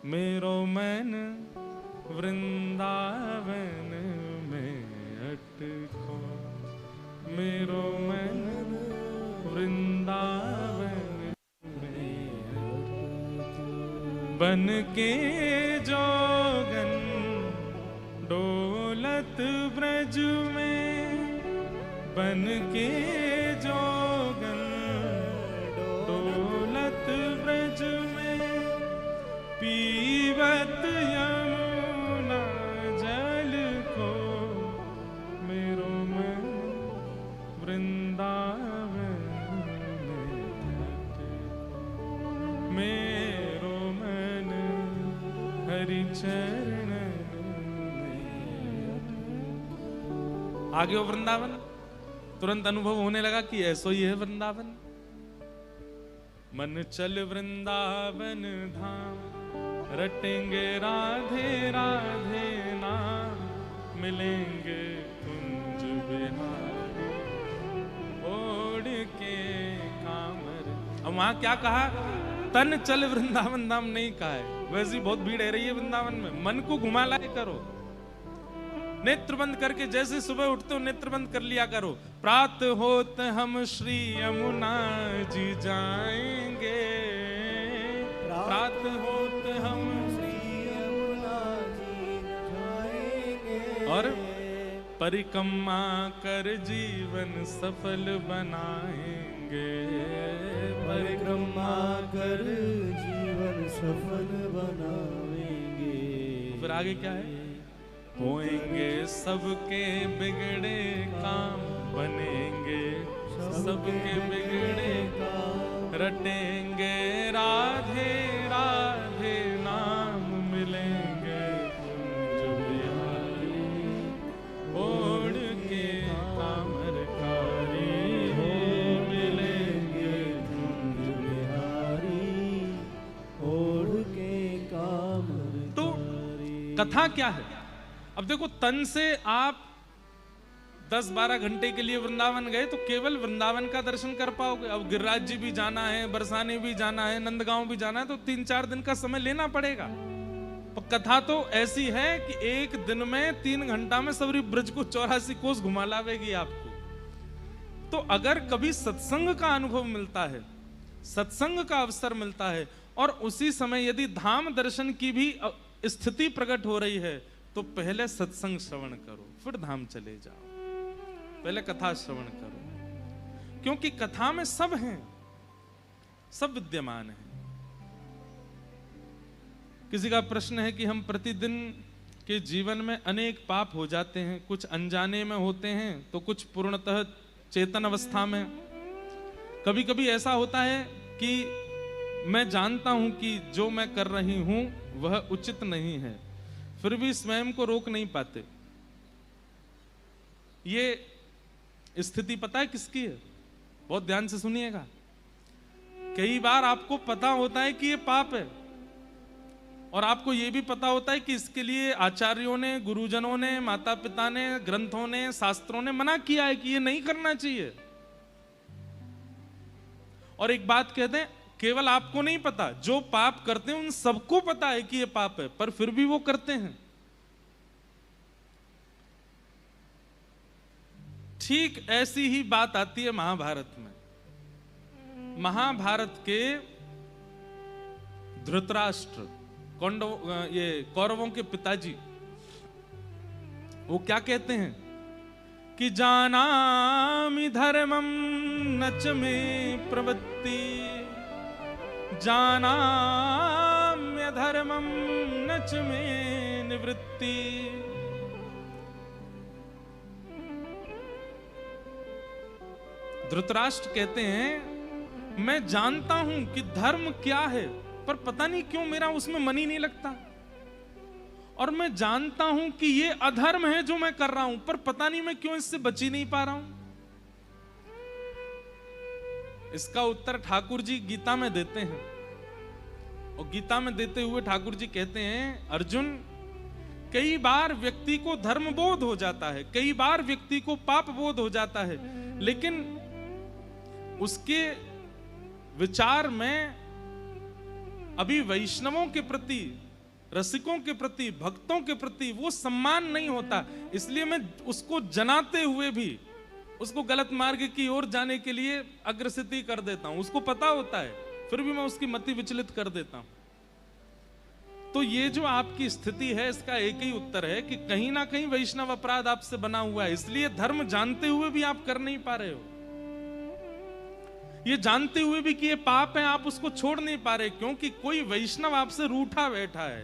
मेरो मन वृंदावन में अटको, मेरो मन वृंदावन में बन के जोगन डोलत ब्रज में, बन के जोगन डोलत ब्रज में, पीवत यमुना जल को, मेरो मन वृंदावन में, मेरो मन हरि चरण में। आगे हो वृंदावन, तुरंत अनुभव होने लगा कि ऐसो ही है वृंदावन। मन चल वृंदावन धाम, रटेंगे राधे राधे नाम, मिलेंगे कुंज बिहारी ओढ़ के कामर। अब वहां क्या कहा, तन चल वृंदावन धाम नहीं कहा है। वैसी बहुत भीड़ है रही है वृंदावन में, मन को घुमा लाए करो, नेत्र बंद करके, जैसे सुबह उठते हो नेत्र बंद कर लिया करो। प्रात होत हम श्री यमुना जी जाएंगे, प्रात होत हम श्री यमुना जी जाएंगे, और परिक्रमा कर जीवन सफल बनाएंगे, परिक्रमा कर जीवन सफल बनाएंगे। फिर आगे क्या है, होएंगे सबके बिगड़े काम, बनेंगे सबके बिगड़े काम, रटेंगे राधे राधे नाम, मिलेंगे कुंज बिहारी ओढ़ के कामर कारी, मिलेंगे कुंज बिहारी ओढ़ के कामर। तो कथा क्या है? अब देखो, तन से आप 10-12 घंटे के लिए वृंदावन गए तो केवल वृंदावन का दर्शन कर पाओगे। अब गिरिराज जी भी जाना है, बरसाने भी जाना है, नंदगांव भी जाना है, तो 3-4 दिन का समय लेना पड़ेगा। तो कथा तो ऐसी है कि एक दिन में 3 घंटा में सबरी ब्रज को 84 कोस घुमा लावेगी आपको। तो अगर कभी सत्संग का अनुभव मिलता है, सत्संग का अवसर मिलता है, और उसी समय यदि धाम दर्शन की भी स्थिति प्रकट हो रही है, तो पहले सत्संग श्रवण करो, फिर धाम चले जाओ। पहले कथा श्रवण करो, क्योंकि कथा में सब हैं, सब विद्यमान हैं। किसी का प्रश्न है कि हम प्रतिदिन के जीवन में अनेक पाप हो जाते हैं, कुछ अनजाने में होते हैं तो कुछ पूर्णतः चेतन अवस्था में। कभी कभी ऐसा होता है कि मैं जानता हूं कि जो मैं कर रही हूं वह उचित नहीं है, फिर भी स्वयं को रोक नहीं पाते। ये स्थिति पता है किसकी है? बहुत ध्यान से सुनिएगा। कई बार आपको पता होता है कि ये पाप है, और आपको ये भी पता होता है कि इसके लिए आचार्यों ने, गुरुजनों ने, माता पिता ने, ग्रंथों ने, शास्त्रों ने मना किया है कि ये नहीं करना चाहिए। और एक बात कहते हैं, केवल आपको नहीं पता, जो पाप करते हैं उन सबको पता है कि ये पाप है, पर फिर भी वो करते हैं। ठीक ऐसी ही बात आती है महाभारत में। महाभारत के धृतराष्ट्र, ये कौरवों के पिताजी, वो क्या कहते हैं कि जानामि धर्मं नच मे प्रवृत्ति, जानाम्य धर्मं नच मे निवृत्ति। धृतराष्ट्र कहते हैं मैं जानता हूं कि धर्म क्या है, पर पता नहीं क्यों मेरा उसमें मन ही नहीं लगता, और मैं जानता हूं कि ये अधर्म है जो मैं कर रहा हूं, पर पता नहीं मैं क्यों इससे बच ही नहीं पा रहा हूं। इसका उत्तर ठाकुर जी गीता में देते हैं, और गीता में देते हुए ठाकुर जी कहते हैं, अर्जुन, कई बार व्यक्ति को धर्म बोध हो जाता है, कई बार व्यक्ति को पाप बोध हो जाता है, लेकिन उसके विचार में अभी वैष्णवों के प्रति, रसिकों के प्रति, भक्तों के प्रति वो सम्मान नहीं होता, इसलिए मैं उसको जनाते हुए भी उसको गलत मार्ग की ओर जाने के लिए अग्रसित कर देता हूं। उसको पता होता है, फिर भी मैं उसकी मति विचलित कर देता हूं। तो ये जो आपकी स्थिति है, इसका एक ही उत्तर है कि कहीं ना कहीं वैष्णव अपराध आपसे बना हुआ है, इसलिए धर्म जानते हुए भी आप कर नहीं पा रहे हो। ये जानते हुए भी कि ये पाप है, आप उसको छोड़ नहीं पा रहे, क्योंकि कोई वैष्णव आपसे रूठा बैठा है,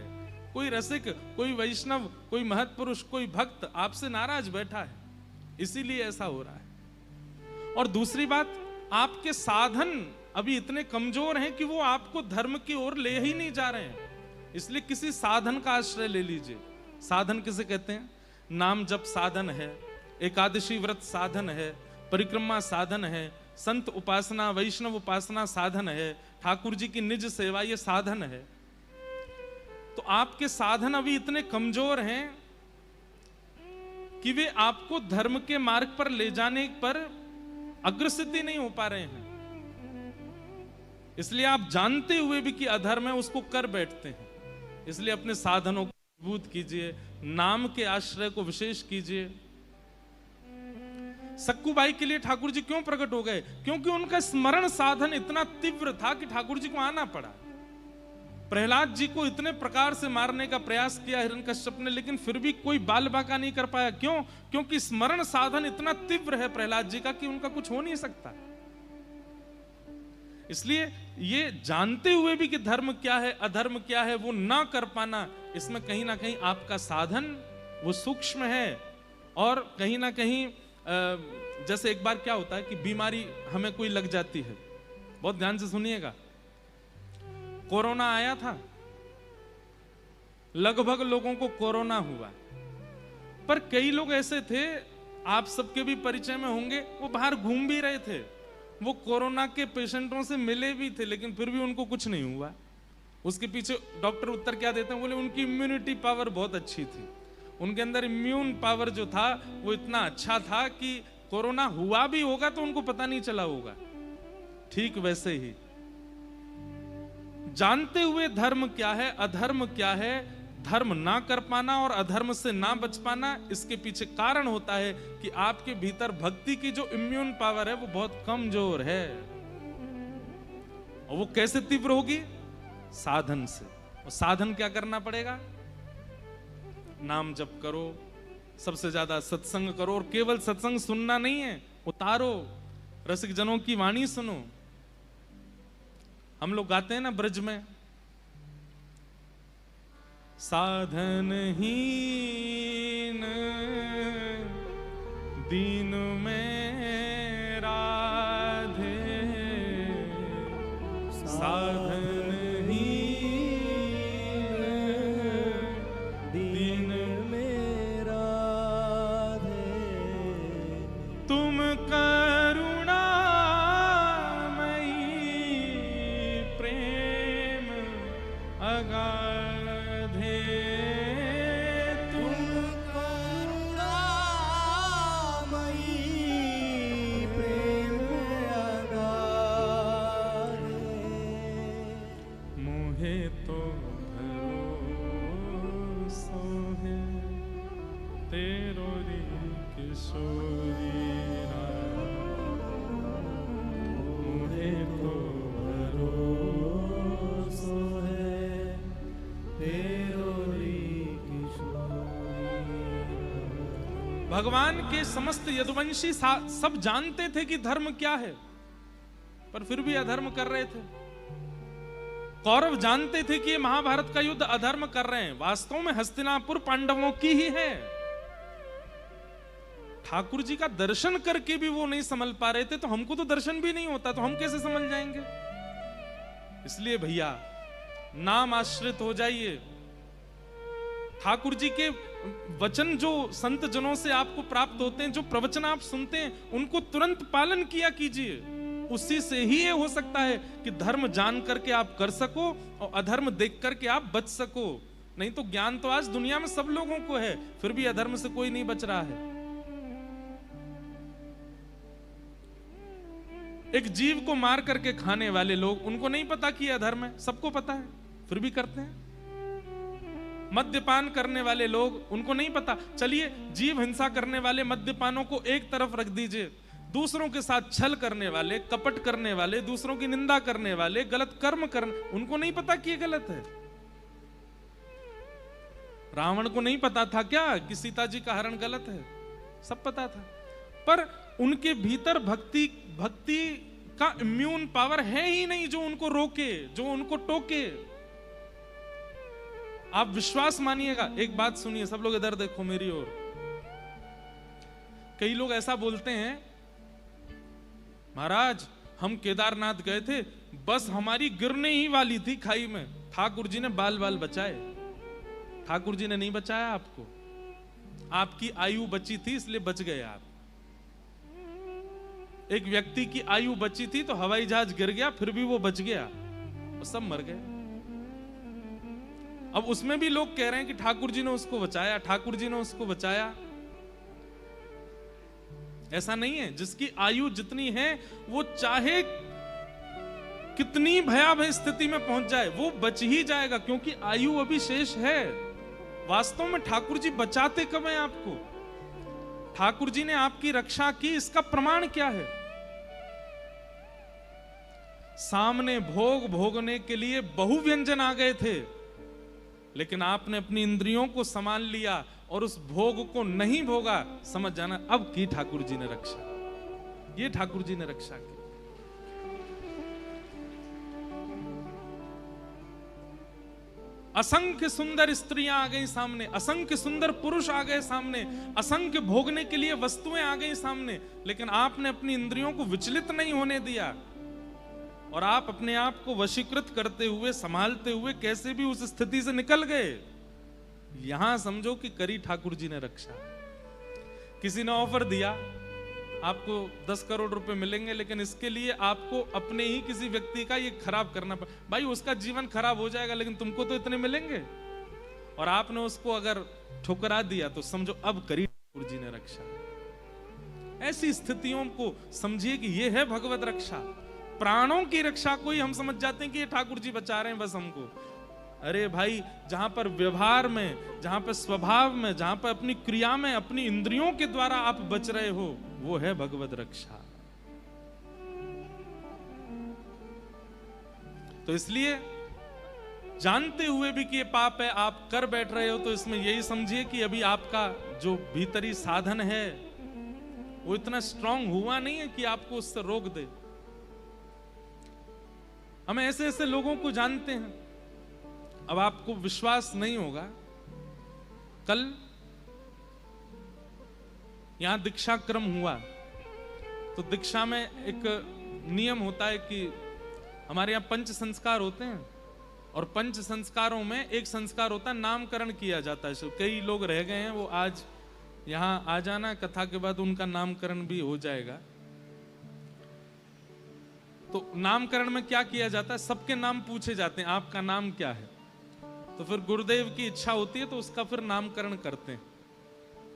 कोई रसिक, कोई वैष्णव, कोई महत्पुरुष, कोई भक्त आपसे नाराज बैठा है, इसीलिए ऐसा हो रहा है। और दूसरी बात, आपके साधन अभी इतने कमजोर हैं कि वो आपको धर्म की ओर ले ही नहीं जा रहे हैं, इसलिए किसी साधन का आश्रय ले लीजिए। साधन किसे कहते हैं? नाम जप साधन है, एकादशी व्रत साधन है, परिक्रमा साधन है, संत उपासना, वैष्णव उपासना साधन है, ठाकुर जी की निज सेवा ये साधन है। तो आपके साधन अभी इतने कमजोर हैं कि वे आपको धर्म के मार्ग पर ले जाने पर अग्रसित नहीं हो पा रहे हैं, इसलिए आप जानते हुए भी कि अधर्म है उसको कर बैठते हैं। इसलिए अपने साधनों को मजबूत कीजिए, नाम के आश्रय को विशेष कीजिए। सक्कूबाई के लिए ठाकुर जी क्यों प्रकट हो गए? क्योंकि उनका स्मरण साधन इतना तीव्र था कि ठाकुर जी को आना पड़ा। प्रहलाद जी को इतने प्रकार से मारने का प्रयास किया हिरण्यकश्यप ने, लेकिन फिर भी कोई बाल बांका नहीं कर पाया। क्यों? क्योंकि स्मरण साधन इतना तीव्र है प्रहलाद जी का कि उनका कुछ हो नहीं सकता। इसलिए ये जानते हुए भी कि धर्म क्या है, अधर्म क्या है, वो ना कर पाना, इसमें कहीं ना कहीं आपका साधन वो सूक्ष्म है। और कहीं ना कहीं जैसे एक बार क्या होता है कि बीमारी हमें कोई लग जाती है, बहुत ध्यान से सुनिएगा। कोरोना आया था, लगभग लोगों को कोरोना हुआ, पर कई लोग ऐसे थे, आप सबके भी परिचय में होंगे, वो बाहर घूम भी रहे थे, वो कोरोना के पेशेंटों से मिले भी थे, लेकिन फिर भी उनको कुछ नहीं हुआ। उसके पीछे डॉक्टर उत्तर क्या देते हैं? बोले उनकी इम्यूनिटी पावर बहुत अच्छी थी, उनके अंदर इम्यून पावर जो था वो इतना अच्छा था कि कोरोना हुआ भी होगा तो उनको पता नहीं चला होगा। ठीक वैसे ही जानते हुए धर्म क्या है, अधर्म क्या है, धर्म ना कर पाना और अधर्म से ना बच पाना, इसके पीछे कारण होता है कि आपके भीतर भक्ति की जो इम्यून पावर है वो बहुत कमजोर है। और वो कैसे तीव्र होगी? साधन से। और साधन क्या करना पड़ेगा? नाम जप करो, सबसे ज्यादा सत्संग करो, और केवल सत्संग सुनना नहीं है, उतारो, रसिक जनों की वाणी सुनो। हम लोग गाते हैं ना ब्रज में, साधन हीन दीन में राधे, साधन हीन दीन में राधे, तुम करुणामयी तेरो री किशोरी मुझे तो भरोसा है तेरो री किशोरी। भगवान के समस्त यदुवंशी सब जानते थे कि धर्म क्या है, पर फिर भी अधर्म कर रहे थे। कौरव जानते थे कि ये महाभारत का युद्ध अधर्म कर रहे हैं, वास्तव में हस्तिनापुर पांडवों की ही है। ठाकुर जी का दर्शन करके भी वो नहीं समझ पा रहे थे, तो हमको तो दर्शन भी नहीं होता, तो हम कैसे समझ जाएंगे। इसलिए भैया नाम आश्रित हो जाइए। ठाकुर जी के वचन जो संत जनों से आपको प्राप्त होते हैं, जो प्रवचन आप सुनते हैं, उनको तुरंत पालन किया कीजिए। उसी से ही ये हो सकता है कि धर्म जान करके आप कर सको और अधर्म देख करके आप बच सको। नहीं तो ज्ञान तो आज दुनिया में सब लोगों को है, फिर भी अधर्म से कोई नहीं बच रहा है। एक जीव को मार करके खाने वाले लोग, उनको नहीं पता कि यह अधर्म है, सबको पता है, फिर भी करते हैं। मद्यपान करने वाले लोग, उनको नहीं पता। चलिए जीव हिंसा करने वाले मद्यपानों को एक तरफ रख दीजिए, दूसरों के साथ छल करने वाले, कपट करने वाले, दूसरों की निंदा करने वाले, गलत कर्म करने, उनको नहीं पता कि ये गलत है। रावण को नहीं पता था क्या कि सीता जी का हरण गलत है? सब पता था, पर उनके भीतर भक्ति का इम्यून पावर है ही नहीं जो उनको रोके, जो उनको टोके। आप विश्वास मानिएगा। एक बात सुनिए, सब लोग इधर देखो मेरी ओर। कई लोग ऐसा बोलते हैं, महाराज हम केदारनाथ गए थे, बस हमारी गिरने ही वाली थी खाई में, ठाकुर जी ने बाल बाल बचाए। ठाकुर जी ने नहीं बचाया आपको, आपकी आयु बची थी इसलिए बच गए आप। एक व्यक्ति की आयु बची थी तो हवाई जहाज गिर गया, फिर भी वो बच गया और सब मर गए। अब उसमें भी लोग कह रहे हैं कि ठाकुर जी ने उसको बचाया, ठाकुर जी ने उसको बचाया। ऐसा नहीं है। जिसकी आयु जितनी है वो चाहे कितनी भयावह स्थिति में पहुंच जाए वो बच ही जाएगा, क्योंकि आयु अभी शेष है। वास्तव में ठाकुर जी बचाते कब हैं आपको? ठाकुर जी ने आपकी रक्षा की, इसका प्रमाण क्या है? सामने भोग भोगने के लिए बहु व्यंजन आ गए थे, लेकिन आपने अपनी इंद्रियों को संभाल लिया और उस भोग को नहीं भोगा। समझ जाना अब की ठाकुर जी ने रक्षा। ये ठाकुर जी ने रक्षा की। असंख्य सुंदर स्त्रियां आ गई सामने, असंख्य सुंदर पुरुष आ गए सामने, असंख्य भोगने के लिए वस्तुएं आ गई सामने, लेकिन आपने अपनी इंद्रियों को विचलित नहीं होने दिया और आप अपने आप को वशीकृत करते हुए, संभालते हुए कैसे भी उस स्थिति से निकल गए। यहां समझो कि करी ठाकुर जी ने रक्षा। किसी ने ऑफर दिया आपको 10 करोड़ रुपए मिलेंगे, लेकिन इसके लिए आपको अपने ही किसी व्यक्ति का ये खराब करना पड़ा। भाई उसका जीवन खराब हो जाएगा, लेकिन तुमको तो इतने मिलेंगे। और आपने उसको अगर ठुकरा दिया तो समझो अब करी ठाकुर जी ने रक्षा। ऐसी स्थितियों को समझिए कि ये है भगवत रक्षा। प्राणों की रक्षा को ही हम समझ जाते हैं कि ये ठाकुर जी बचा रहे हैं बस हमको। अरे भाई, जहां पर व्यवहार में, जहां पर स्वभाव में, जहां पर अपनी क्रिया में, अपनी इंद्रियों के द्वारा आप बच रहे हो, वो है भगवत रक्षा। तो इसलिए जानते हुए भी कि ये पाप है, आप कर बैठ रहे हो, तो इसमें यही समझिए कि अभी आपका जो भीतरी साधन है वो इतना स्ट्रांग हुआ नहीं है कि आपको उससे रोक दे। हम ऐसे ऐसे लोगों को जानते हैं। अब आपको विश्वास नहीं होगा, कल यहां दीक्षा क्रम हुआ, तो दीक्षा में एक नियम होता है कि हमारे यहां पंच संस्कार होते हैं, और पंच संस्कारों में एक संस्कार होता है नामकरण किया जाता है। कई लोग रह गए हैं, वो आज यहां आ जाना, कथा के बाद उनका नामकरण भी हो जाएगा। तो नामकरण में क्या किया जाता है, सबके नाम पूछे जाते हैं, आपका नाम क्या है। तो फिर गुरुदेव की इच्छा होती है तो उसका फिर नामकरण करते हैं।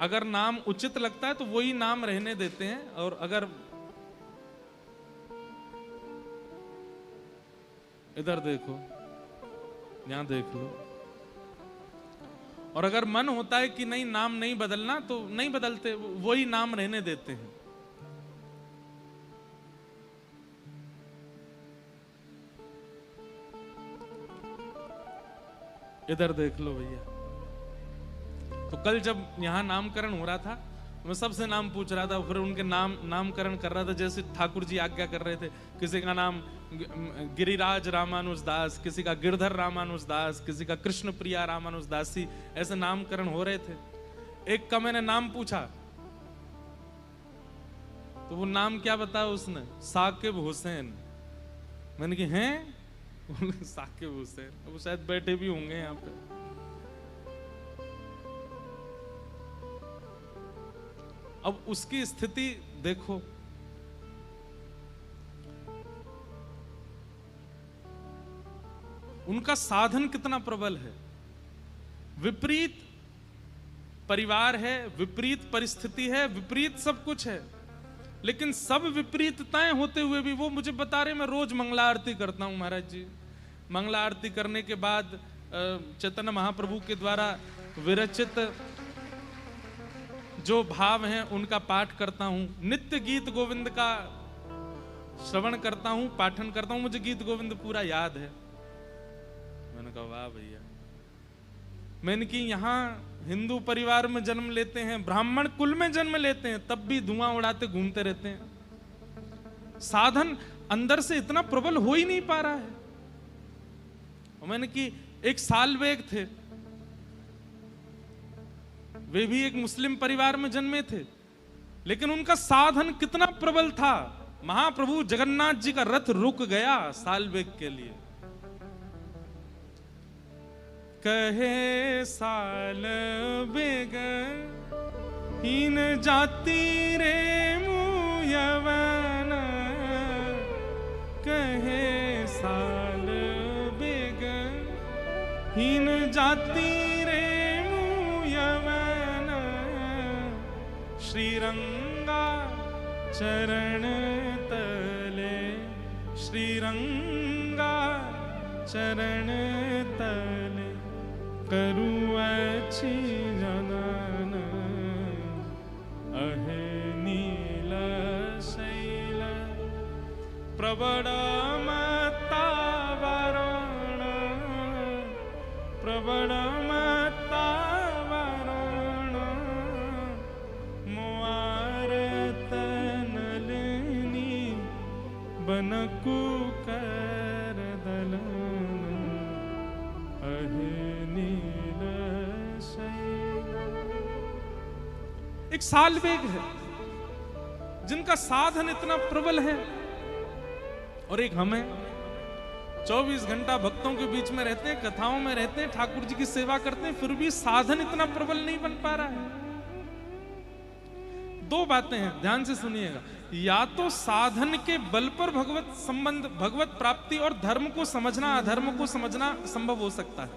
अगर नाम उचित लगता है तो वही नाम रहने देते हैं, और अगर इधर देखो, यहां देख लो, और अगर मन होता है कि नहीं नाम नहीं बदलना तो नहीं बदलते, वही नाम रहने देते हैं। इधर देख लो भैया। तो कल जब यहां नामकरण हो रहा था, मैं सबसे नाम पूछ रहा था, फिर उनके नामकरण कर रहा था, जैसे ठाकुर जी आज्ञा कर रहे थे। किसी का नाम गिरिराज रामानुज दास, किसी का गिरधर रामानुज दास, किसी का कृष्ण प्रिया रामानुज दासी, ऐसे नामकरण हो रहे थे। एक का मैंने नाम पूछा तो वो नाम क्या बताया उसने, साकिब हुसैन। मैंने कहा हैं? साकिब हुसैन, वो शायद बैठे भी होंगे यहाँ पे। अब उसकी स्थिति देखो, उनका साधन कितना प्रबल है। विपरीत परिवार है, विपरीत परिस्थिति है, विपरीत सब कुछ है, लेकिन सब विपरीतताएं होते हुए भी वो मुझे बता रहे, मैं रोज मंगला आरती करता हूं महाराज जी। मंगला आरती करने के बाद चैतन्य महाप्रभु के द्वारा विरचित जो भाव हैं उनका पाठ करता हूं, नित्य गीत गोविंद का श्रवण करता हूं, पाठन करता हूं, मुझे गीत गोविंद पूरा याद है। मैंने कहा वाह भैया। मैंने कि यहां हिंदू परिवार में जन्म लेते हैं, ब्राह्मण कुल में जन्म लेते हैं, तब भी धुआं उड़ाते घूमते रहते हैं। साधन अंदर से इतना प्रबल हो ही नहीं पा रहा है। और मैंने कि एक साल्वेग थे, वे भी एक मुस्लिम परिवार में जन्मे थे, लेकिन उनका साधन कितना प्रबल था। महाप्रभु जगन्नाथ जी का रथ रुक गया साल्वेग के लिए। कहे साल्वेग हीन जाति रे मुयवन, कहे साल्वेग हीन जाति रे मुयवन, श्रीरंगा चरण तले, श्रीरंगा चरण तले, करू अच्छी जनन अहे नील शैल, प्रबल मता वरण, प्रबल मता वरण, मुआरत नलिनी बनकु कर दलन, अहे नील शैल। एक साल्वेग है जिनका साधन इतना प्रबल है, और एक हमें 24 घंटा भक्तों के बीच में रहते हैं, कथाओं में रहते हैं, ठाकुर जी की सेवा करते हैं, फिर भी साधन इतना प्रबल नहीं बन पा रहा है। दो बातें हैं, ध्यान से सुनिएगा। या तो साधन के बल पर भगवत संबंध, भगवत प्राप्ति और धर्म को समझना, अधर्म को समझना संभव हो सकता है।